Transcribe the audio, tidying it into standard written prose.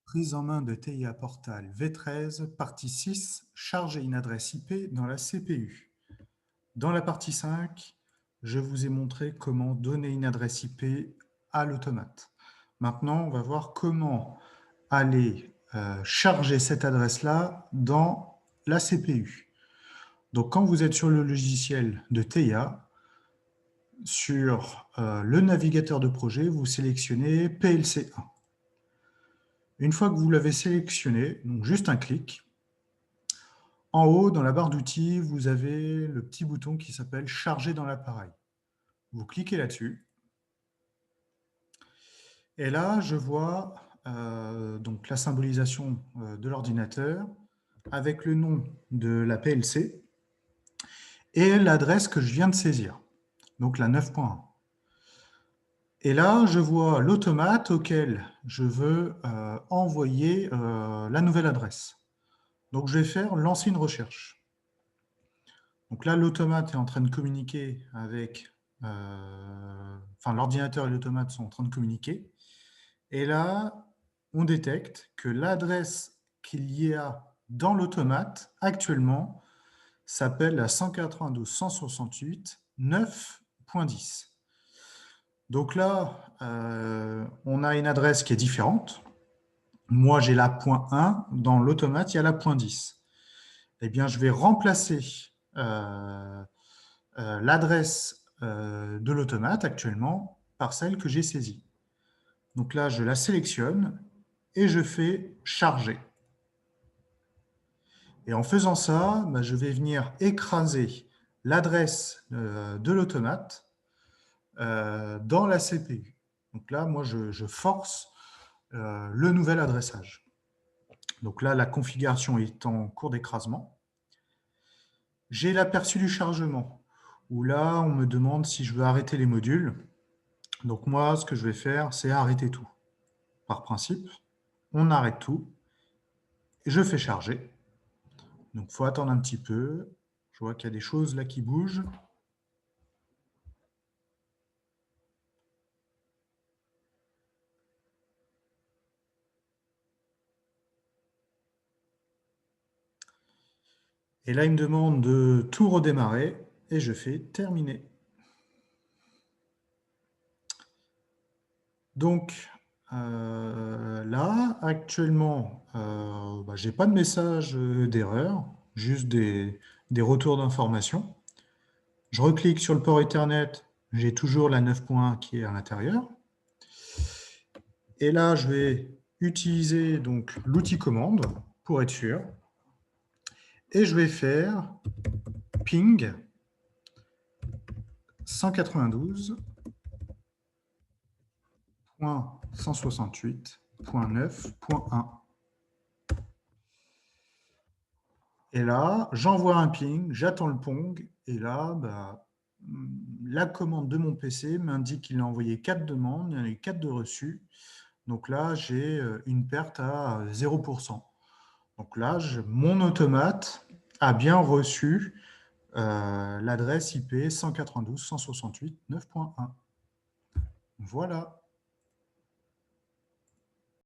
Prise en main de TIA Portal V13, partie 6, charger une adresse IP dans la CPU. Dans la partie 5, je vous ai montré comment donner une adresse IP à l'automate. Maintenant, on va voir comment aller charger cette adresse-là dans la CPU. Donc, quand vous êtes sur le logiciel de TIA, sur le navigateur de projet, vous sélectionnez PLC1. Une fois que vous l'avez sélectionné, donc juste un clic, en haut, dans la barre d'outils, vous avez le petit bouton qui s'appelle « Charger dans l'appareil ». Vous cliquez là-dessus. Et là, je vois donc la symbolisation de l'ordinateur avec le nom de la PLC et l'adresse que je viens de saisir, donc la 9.1. Et là, je vois l'automate auquel je veux envoyer la nouvelle adresse. Donc, je vais faire « Lancer une recherche ». Donc là, l'automate est en train de communiquer avec... enfin, l'ordinateur et l'automate sont en train de communiquer. Et là, on détecte que l'adresse qu'il y a dans l'automate, actuellement, s'appelle la 192.168.9.10. Donc là, on a une adresse qui est différente. Moi, j'ai la .1. Dans l'automate, il y a la .10. Eh bien, je vais remplacer l'adresse de l'automate actuellement par celle que j'ai saisie. Donc là, je la sélectionne et je fais « Charger ». Et en faisant ça, je vais venir écraser l'adresse de l'automate dans la CPU. Donc là, moi, je force le nouvel adressage. Donc là, la configuration est en cours d'écrasement. J'ai l'aperçu du chargement, où là, on me demande si je veux arrêter les modules. Donc moi, ce que je vais faire, c'est arrêter tout. Par principe, on arrête tout. Et je fais charger. Donc il faut attendre un petit peu. Je vois qu'il y a des choses là qui bougent. Et là, il me demande de tout redémarrer. Et je fais terminer. Donc, là, actuellement, je n'ai pas de message d'erreur, juste des retours d'informations. Je reclique sur le port Ethernet, j'ai toujours la 9.1 qui est à l'intérieur. Et là, je vais utiliser donc l'outil commande pour être sûr. Et je vais faire ping 192.168.9.1. Et là, j'envoie un ping, j'attends le pong, et là, la commande de mon PC m'indique qu'il a envoyé 4 demandes, il y en a eu 4 de reçus. Donc là, j'ai une perte à 0%. Donc là, mon automate a bien reçu l'adresse IP 192.168.9.1. Voilà.